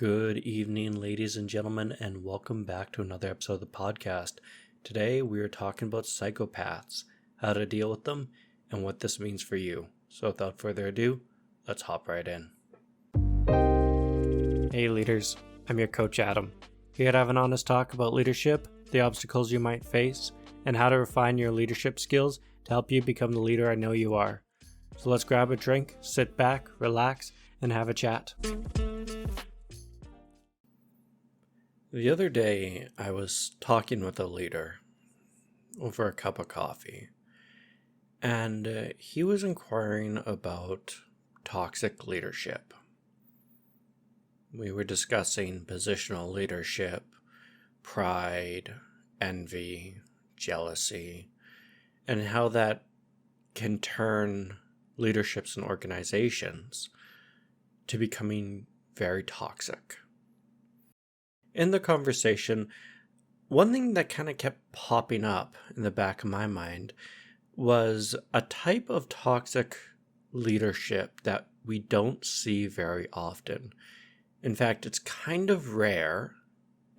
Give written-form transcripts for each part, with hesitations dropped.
Good evening, ladies and gentlemen, and welcome back to another episode of the podcast. Today, we are talking about psychopaths, how to deal with them, and what this means for you. So without further ado, let's hop right in. Hey leaders, I'm your coach Adam, here to have an honest talk about leadership, the obstacles you might face, and how to refine your leadership skills to help you become the leader I know you are. So let's grab a drink, sit back, relax, and have a chat. The other day, I was talking with a leader over a cup of coffee, and he was inquiring about toxic leadership. We were discussing positional leadership, pride, envy, jealousy, and how that can turn leaderships and organizations to becoming very toxic. In the conversation, one thing that kind of kept popping up in the back of my mind was a type of toxic leadership that we don't see very often. In fact, it's kind of rare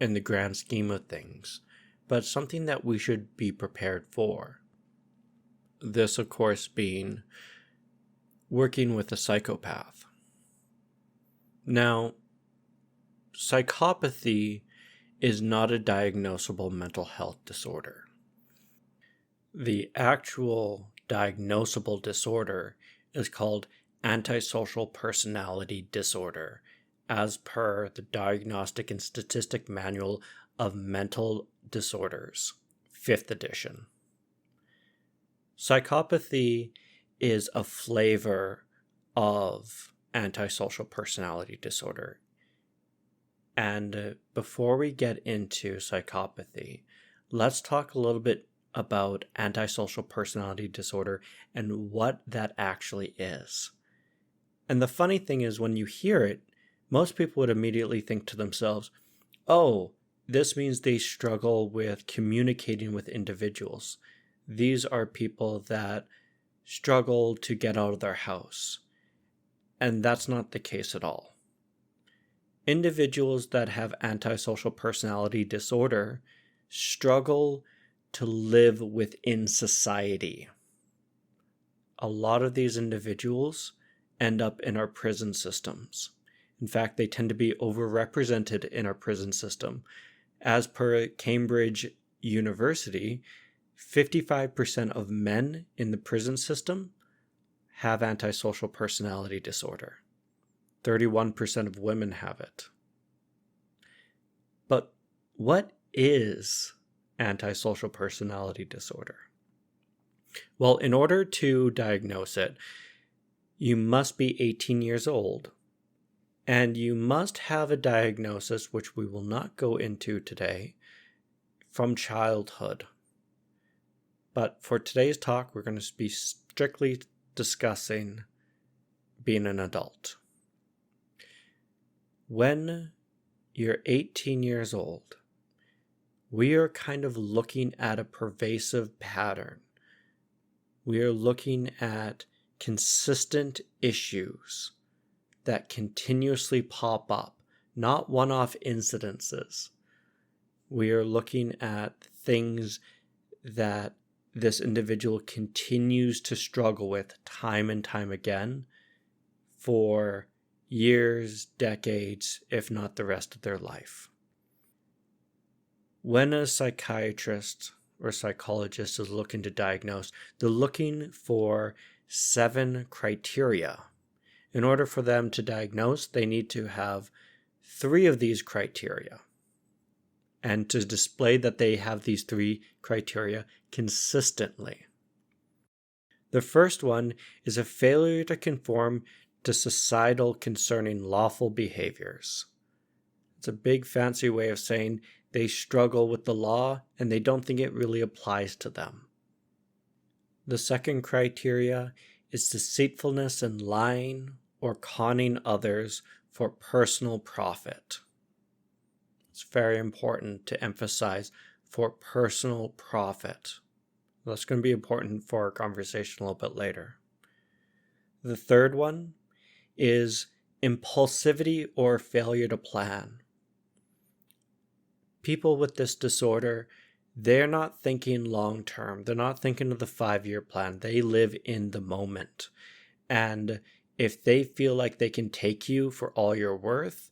in the grand scheme of things, but something that we should be prepared for. This, of course, being working with a psychopath. Now, psychopathy is not a diagnosable mental health disorder. The actual diagnosable disorder is called antisocial personality disorder, as per the Diagnostic and Statistic Manual of Mental Disorders, 5th edition. Psychopathy is a flavor of antisocial personality disorder. And before we get into psychopathy, let's talk a little bit about antisocial personality disorder and what that actually is. And the funny thing is, when you hear it, most people would immediately think to themselves, oh, this means they struggle with communicating with individuals. These are people that struggle to get out of their house. And that's not the case at all. Individuals that have antisocial personality disorder struggle to live within society. A lot of these individuals end up in our prison systems. In fact, they tend to be overrepresented in our prison system. As per Cambridge University, 55% of men in the prison system have antisocial personality disorder. 31% of women have it. But what is antisocial personality disorder? Well, in order to diagnose it, you must be 18 years old, and you must have a diagnosis, which we will not go into today, from childhood. But for today's talk, we're going to be strictly discussing being an adult. When you're 18 years old, we are kind of looking at a pervasive pattern. We are looking at consistent issues that continuously pop up, not one-off incidences. We are looking at things that this individual continues to struggle with time and time again for years, decades, if not the rest of their life. When a psychiatrist or psychologist is looking to diagnose, they're looking for 7 criteria. In order for them to diagnose, they need to have 3 of these criteria. And to display that they have these 3 criteria consistently. The first one is a failure to conform to societal concerning lawful behaviors. It's a big fancy way of saying they struggle with the law and they don't think it really applies to them. The second criteria is deceitfulness and lying or conning others for personal profit. It's very important to emphasize for personal profit. That's going to be important for our conversation a little bit later. The third one is impulsivity or failure to plan. People with this disorder, they're not thinking long term. They're not thinking of the 5-year plan. They live in the moment. And if they feel like they can take you for all you're worth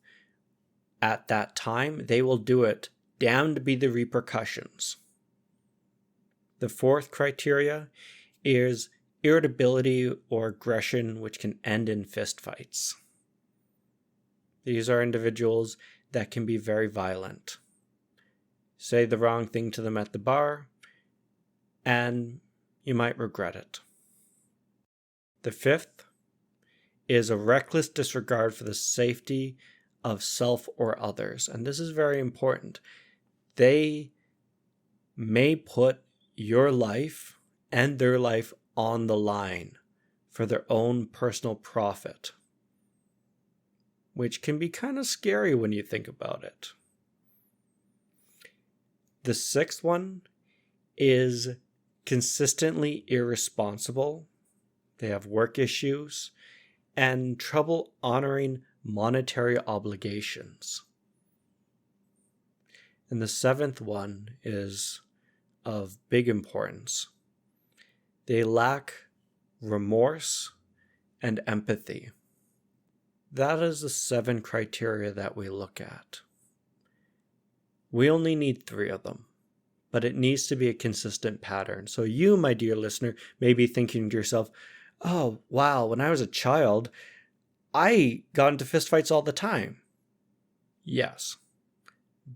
at that time, they will do it, damned to be the repercussions. The 4th criteria is irritability or aggression, which can end in fistfights. These are individuals that can be very violent. Say the wrong thing to them at the bar, and you might regret it. The 5th is a reckless disregard for the safety of self or others. And this is very important. They may put your life and their life on the line for their own personal profit, which can be kind of scary when you think about it. The 6th one is consistently irresponsible. They have work issues and trouble honoring monetary obligations. And the 7th one is of big importance. They lack remorse and empathy. That is the 7 criteria that we look at. We only need 3 of them, but it needs to be a consistent pattern. So you, my dear listener, may be thinking to yourself, oh, wow, when I was a child, I got into fistfights all the time. Yes,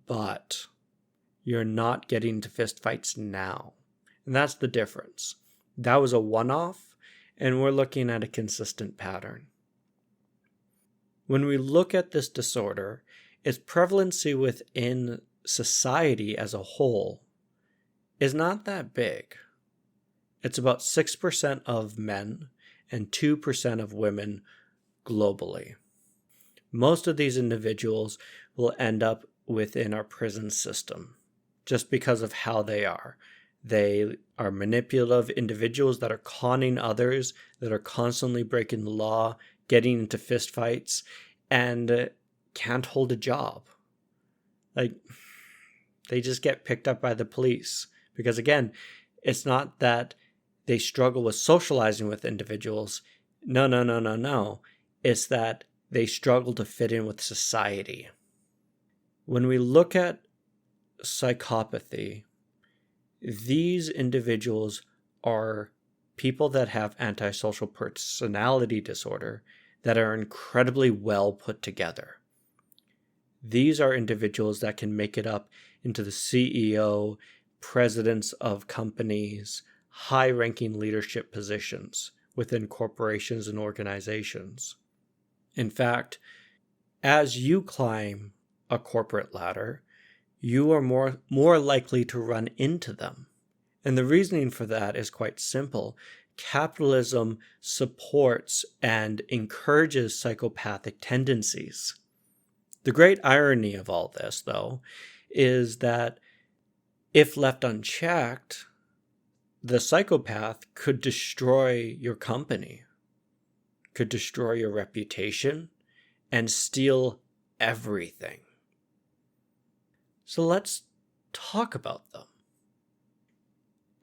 but you're not getting into fistfights now. And that's the difference. That was a one-off, and we're looking at a consistent pattern. When we look at this disorder, its prevalency within society as a whole is not that big. It's about 6% of men and 2% of women globally. Most of these individuals will end up within our prison system just because of how they are. They are manipulative individuals that are conning others, that are constantly breaking the law, getting into fistfights, and can't hold a job. Like, they just get picked up by the police. Because again, it's not that they struggle with socializing with individuals. No. It's that they struggle to fit in with society. When we look at psychopathy, these individuals are people that have antisocial personality disorder that are incredibly well put together. These are individuals that can make it up into the CEO, presidents of companies, high-ranking leadership positions within corporations and organizations. In fact, as you climb a corporate ladder, you are more likely to run into them. And the reasoning for that is quite simple. Capitalism supports and encourages psychopathic tendencies. The great irony of all this, though, is that if left unchecked, the psychopath could destroy your company, could destroy your reputation, and steal everything. So let's talk about them.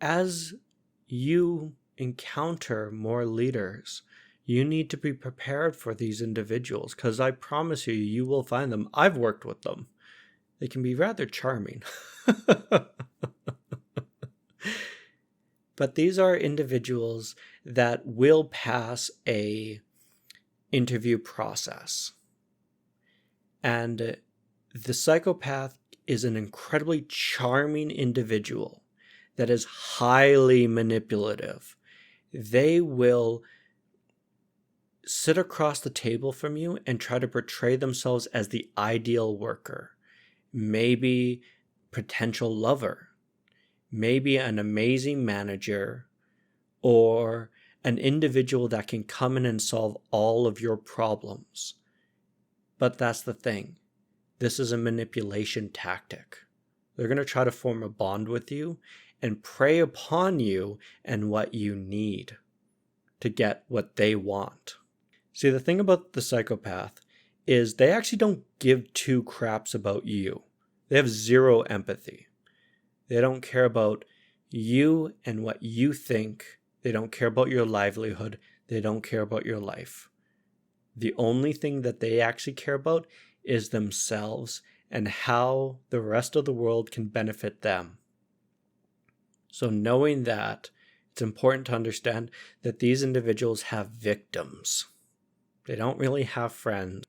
As you encounter more leaders, you need to be prepared for these individuals, because I promise you, you will find them. I've worked with them. They can be rather charming. But these are individuals that will pass a interview process. And the psychopath is an incredibly charming individual that is highly manipulative. They will sit across the table from you and try to portray themselves as the ideal worker, maybe potential lover, maybe an amazing manager, or an individual that can come in and solve all of your problems. But that's the thing. This is a manipulation tactic. They're going to try to form a bond with you and prey upon you and what you need to get what they want. See, the thing about the psychopath is they actually don't give two craps about you. They have zero empathy. They don't care about you and what you think. They don't care about your livelihood. They don't care about your life. The only thing that they actually care about is themselves and how the rest of the world can benefit them. So knowing that, it's important to understand that these individuals have victims. They don't really have friends.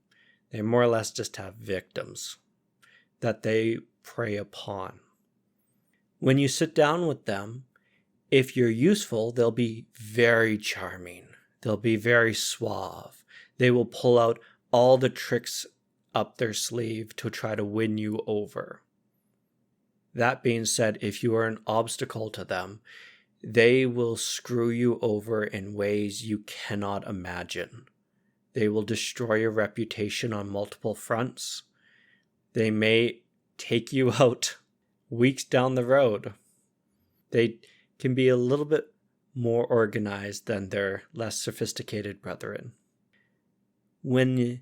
They more or less just have victims that they prey upon. When you sit down with them, if you're useful, they'll be very charming. They'll be very suave. They will pull out all the tricks up their sleeve to try to win you over. That being said, if you are an obstacle to them, they will screw you over in ways you cannot imagine. They will destroy your reputation on multiple fronts. They may take you out weeks down the road. They can be a little bit more organized than their less sophisticated brethren. When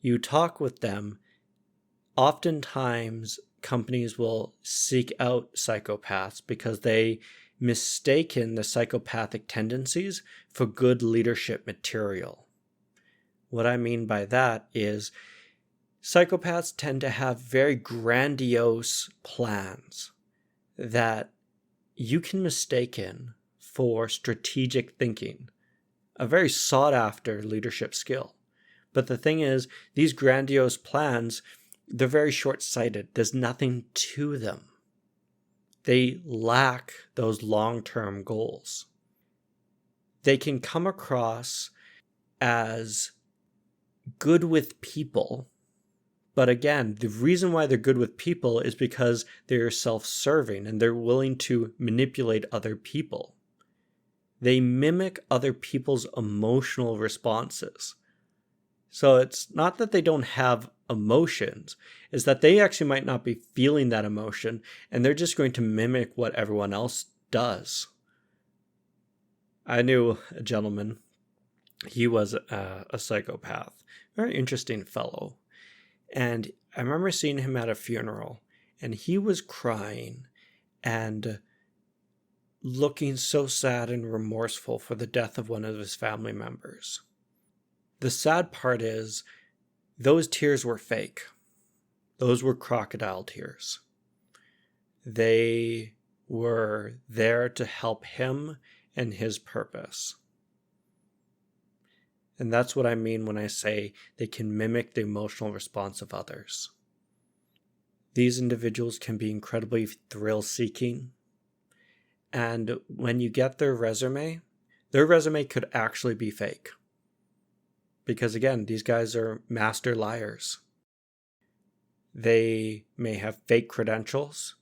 you talk with them, oftentimes companies will seek out psychopaths because they mistaken the psychopathic tendencies for good leadership material. What I mean by that is psychopaths tend to have very grandiose plans that you can mistaken for strategic thinking, a very sought after leadership skill. But the thing is, these grandiose plans, they're very short-sighted. There's nothing to them. They lack those long-term goals. They can come across as good with people, but again, the reason why they're good with people is because they're self-serving and they're willing to manipulate other people. They mimic other people's emotional responses. So it's not that they don't have emotions, it's that they actually might not be feeling that emotion and they're just going to mimic what everyone else does. I knew a gentleman, he was a psychopath, very interesting fellow. And I remember seeing him at a funeral and he was crying and looking so sad and remorseful for the death of one of his family members. The sad part is, those tears were fake. Those were crocodile tears. They were there to help him and his purpose. And that's what I mean when I say they can mimic the emotional response of others. These individuals can be incredibly thrill-seeking. And when you get their resume could actually be fake. Because again, these guys are master liars. They may have fake credentials.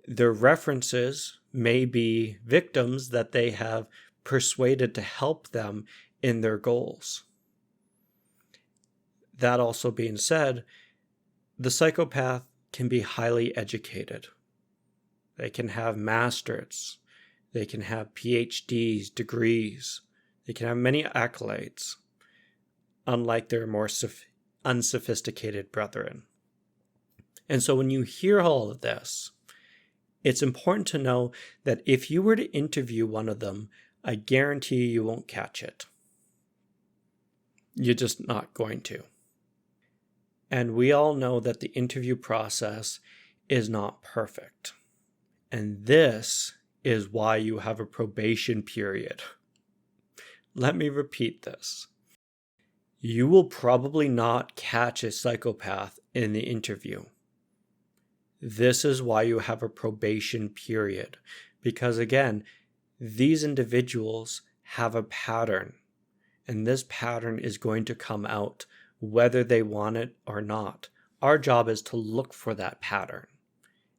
Their references may be victims that they have persuaded to help them in their goals. That also being said, the psychopath can be highly educated. They can have masters. They can have PhDs, degrees. They can have many accolades, unlike their more unsophisticated brethren. And so when you hear all of this, it's important to know that if you were to interview one of them, I guarantee you won't catch it. You're just not going to. And we all know that the interview process is not perfect. And this is why you have a probation period. Let me repeat this. You will probably not catch a psychopath in the interview. This is why you have a probation period. Because again, these individuals have a pattern. And this pattern is going to come out whether they want it or not. Our job is to look for that pattern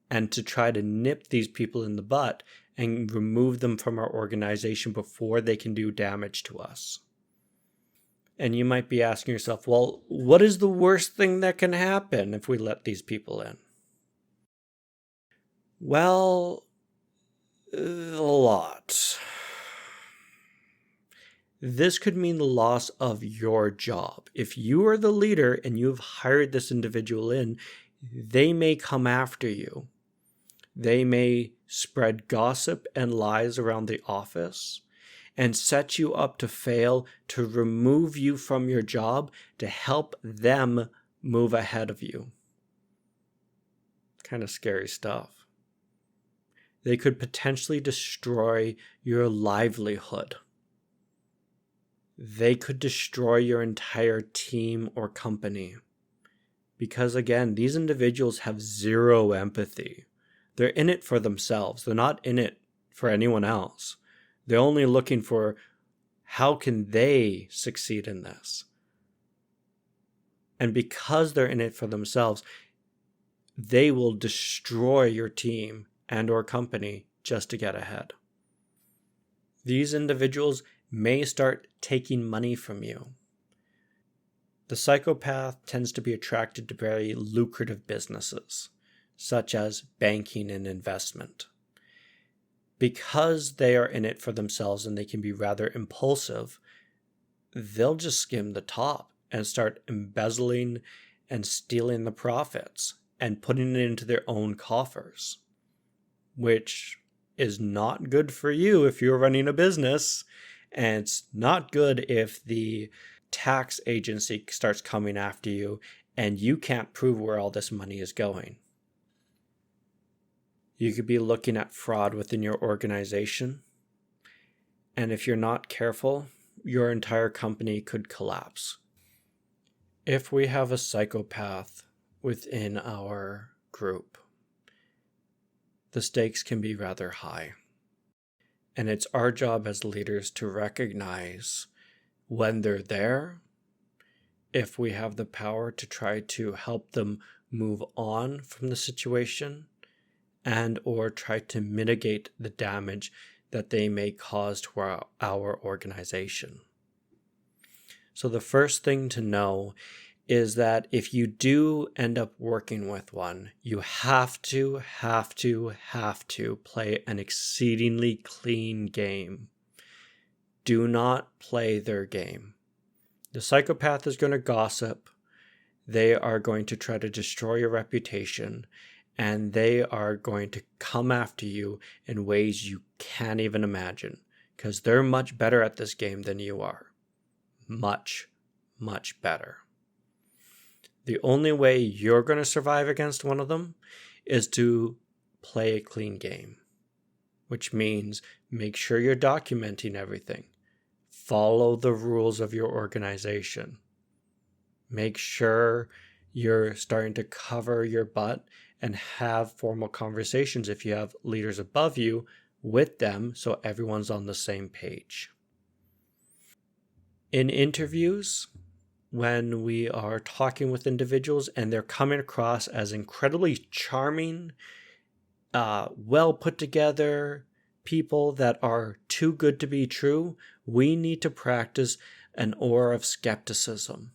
and to try to nip these people in the butt and remove them from our organization before they can do damage to us. And you might be asking yourself, well, what is the worst thing that can happen if we let these people in? Well, a lot. This could mean the loss of your job. If you are the leader and you've hired this individual in, they may come after you. They may spread gossip and lies around the office and set you up to fail, to remove you from your job, to help them move ahead of you. Kind of scary stuff. They could potentially destroy your livelihood. They could destroy your entire team or company. Because again, these individuals have zero empathy. They're in it for themselves. They're not in it for anyone else. They're only looking for how can they succeed in this. And because they're in it for themselves, they will destroy your team and or company just to get ahead. These individuals may start taking money from you. The psychopath tends to be attracted to very lucrative businesses, such as banking and investment. Because they are in it for themselves and they can be rather impulsive, they'll just skim the top and start embezzling and stealing the profits and putting it into their own coffers, which is not good for you if you're running a business, and it's not good if the tax agency starts coming after you and you can't prove where all this money is going. You could be looking at fraud within your organization, and if you're not careful, your entire company could collapse. If we have a psychopath within our group, the stakes can be rather high. And it's our job as leaders to recognize when they're there, if we have the power to try to help them move on from the situation, and or try to mitigate the damage that they may cause to our organization. So the first thing to know is that if you do end up working with one, you have to play an exceedingly clean game. Do not play their game. The psychopath is going to gossip. They are going to try to destroy your reputation, and they are going to come after you in ways you can't even imagine, because they're much better at this game than you are. Much better. The only way you're going to survive against one of them is to play a clean game, which means make sure you're documenting everything. Follow the rules of your organization. Make sure you're starting to cover your butt and have formal conversations if you have leaders above you with them, so everyone's on the same page. In interviews, when we are talking with individuals and they're coming across as incredibly charming, well put together people that are too good to be true, we need to practice an aura of skepticism.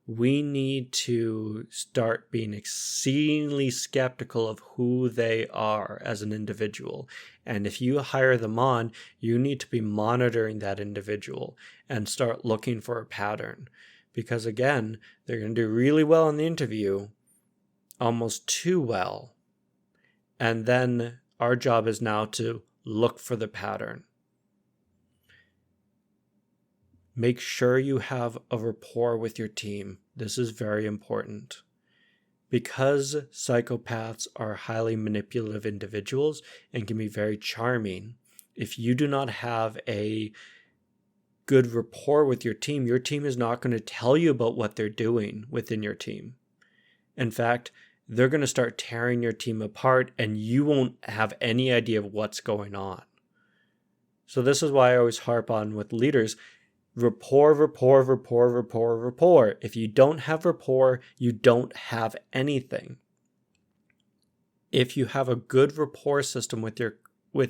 We need to start being exceedingly skeptical of who they are as an individual. And if you hire them on, you need to be monitoring that individual and start looking for a pattern. Because again, they're going to do really well in the interview, almost too well. And then our job is now to look for the pattern. Make sure you have a rapport with your team. This is very important. Because psychopaths are highly manipulative individuals and can be very charming, if you do not have a good rapport with your team is not going to tell you about what they're doing within your team. In fact, they're going to start tearing your team apart and you won't have any idea of what's going on. So this is why I always harp on with leaders, rapport. If you don't have rapport, you don't have anything. If you have a good rapport system with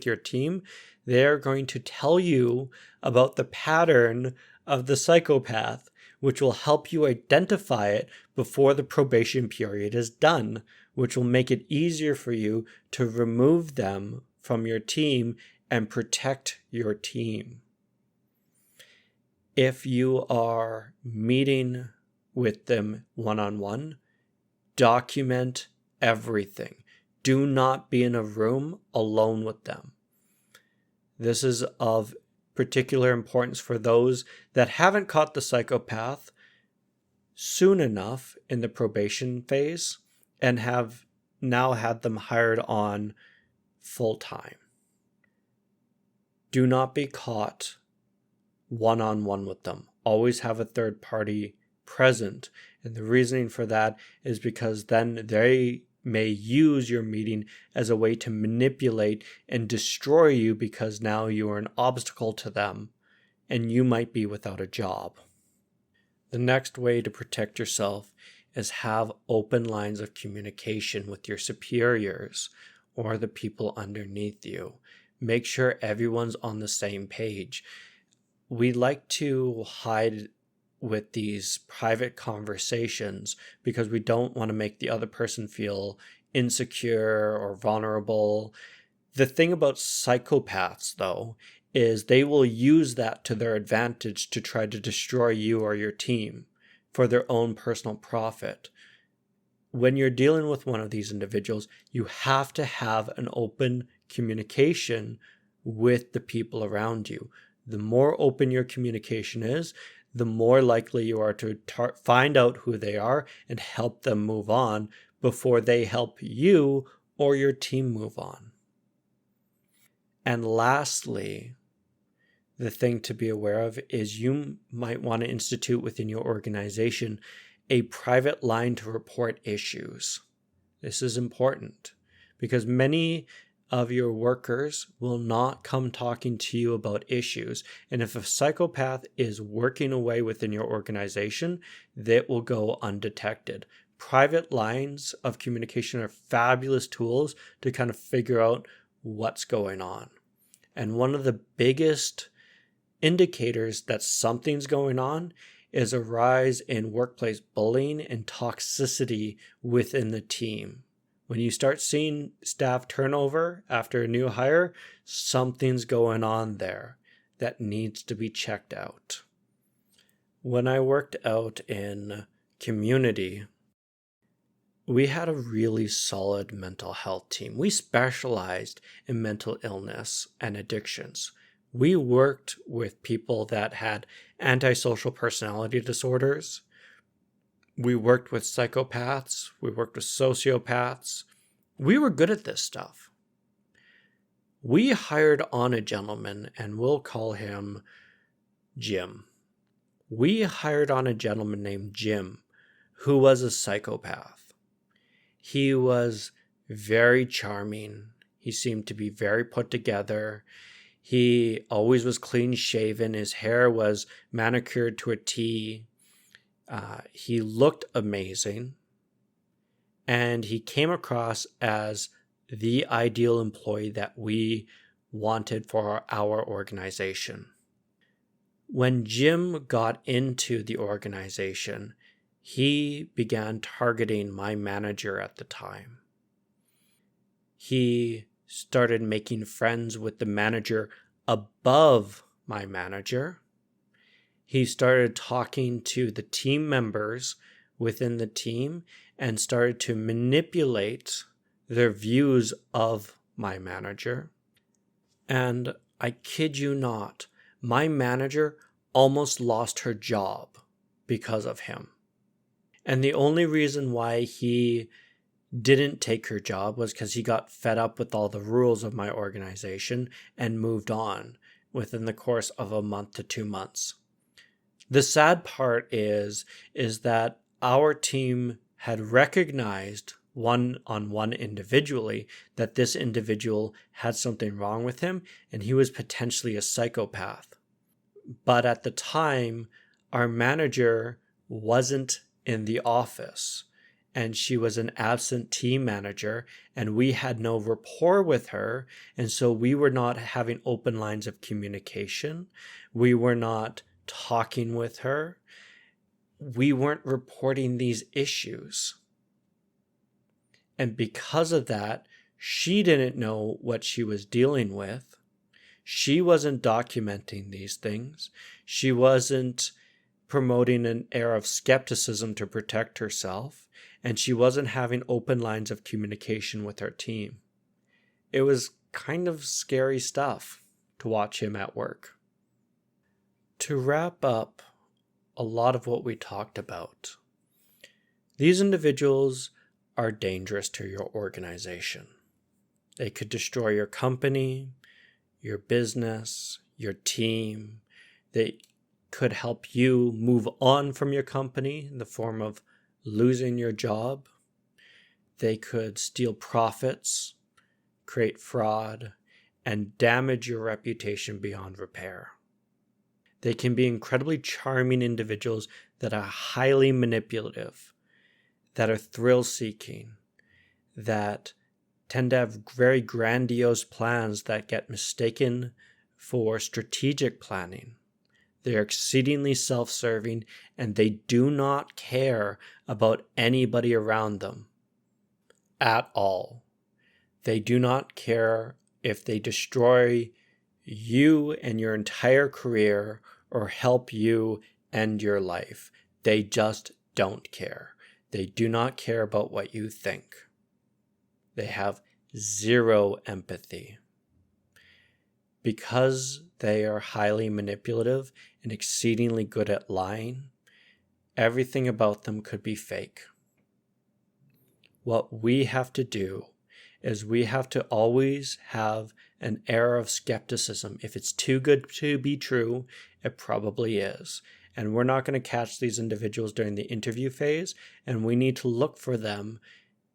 your team, they're going to tell you about the pattern of the psychopath, which will help you identify it before the probation period is done, which will make it easier for you to remove them from your team and protect your team. If you are meeting with them one-on-one, document everything. Do not be in a room alone with them. This is of particular importance for those that haven't caught the psychopath soon enough in the probation phase and have now had them hired on full-time. Do not be caught one-on-one with them. Always have a third party present. And the reasoning for that is because then they may use your meeting as a way to manipulate and destroy you, because now you are an obstacle to them and you might be without a job. The next way to protect yourself is have open lines of communication with your superiors or the people underneath you. Make sure everyone's on the same page. We like to hide with these private conversations because we don't want to make the other person feel insecure or vulnerable. The thing about psychopaths, though, is they will use that to their advantage to try to destroy you or your team for their own personal profit. When you're dealing with one of these individuals, you have to have an open communication with the people around you. The more open your communication is, the more likely you are to find out who they are and help them move on before they help you or your team move on. And lastly, the thing to be aware of is you might want to institute within your organization a private line to report issues. This is important because many of your workers will not come talking to you about issues. And if a psychopath is working away within your organization, that will go undetected. Private lines of communication are fabulous tools to kind of figure out what's going on. And one of the biggest indicators that something's going on is a rise in workplace bullying and toxicity within the team. When you start seeing staff turnover after a new hire, something's going on there that needs to be checked out. When I worked out in community, we had a really solid mental health team. We specialized in mental illness and addictions. We worked with people that had antisocial personality disorders. We worked with psychopaths. We worked with sociopaths. We were good at this stuff. We hired on a gentleman, and we'll call him Jim. We hired on a gentleman named Jim, who was a psychopath. He was very charming. He seemed to be very put together. He always was clean shaven. His hair was manicured to a T. He looked amazing. And he came across as the ideal employee that we wanted for our organization. When Jim got into the organization, he began targeting my manager at the time. He started making friends with the manager above my manager. He started talking to the team members within the team and started to manipulate their views of my manager. And I kid you not, my manager almost lost her job because of him. And the only reason why he didn't take her job was because he got fed up with all the rules of my organization and moved on within the course of a month to 2 months. The sad part is that our team had recognized one-on-one individually that this individual had something wrong with him and he was potentially a psychopath. But at the time, our manager wasn't in the office and she was an absentee manager and we had no rapport with her. And so we were not having open lines of communication. We were not talking with her. We weren't reporting these issues. And because of that, she didn't know what she was dealing with. She wasn't documenting these things. She wasn't promoting an air of skepticism to protect herself, and she wasn't having open lines of communication with her team. It was kind of scary stuff to watch him at work. To wrap up a lot of what we talked about, these individuals are dangerous to your organization. They could destroy your company, your business, your team. They could help you move on from your company in the form of losing your job. They could steal profits, create fraud, and damage your reputation beyond repair. They can be incredibly charming individuals that are highly manipulative, that are thrill-seeking, that tend to have very grandiose plans that get mistaken for strategic planning. They are exceedingly self-serving, and they do not care about anybody around them at all. They do not care if they destroy you and your entire career or help you end your life. They just don't care. They do not care about what you think. They have zero empathy. Because they are highly manipulative and exceedingly good at lying, everything about them could be fake. What we have to do is we have to always have an air of skepticism. If it's too good to be true, it probably is. And we're not going to catch these individuals during the interview phase, and we need to look for them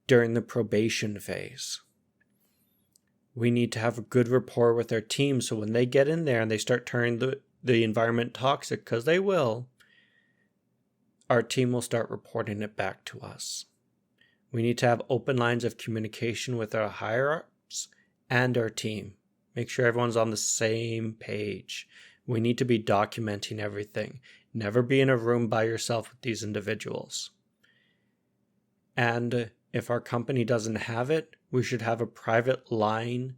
during the probation phase. We need to have a good rapport with our team, so when they get in there and they start turning the environment toxic, because they will, our team will start reporting it back to us. We need to have open lines of communication with our higher-ups and our team. Make sure everyone's on the same page. We need to be documenting everything. Never be in a room by yourself with these individuals. And if our company doesn't have it, we should have a private line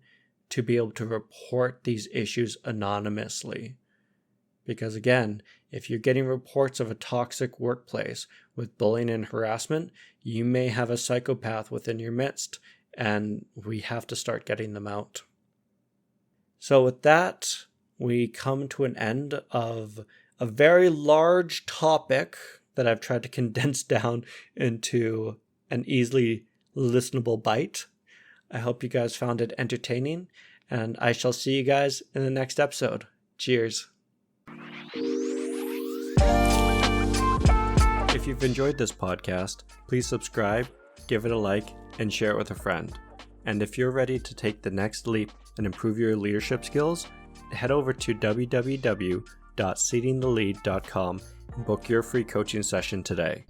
to be able to report these issues anonymously. Because again, if you're getting reports of a toxic workplace with bullying and harassment, you may have a psychopath within your midst, and we have to start getting them out. So with that, we come to an end of a very large topic that I've tried to condense down into an easily listenable bite. I hope you guys found it entertaining, and I shall see you guys in the next episode. Cheers. If you've enjoyed this podcast, please subscribe, give it a like, and share it with a friend. And if you're ready to take the next leap and improve your leadership skills, head over to www.seatingthelead.com and book your free coaching session today.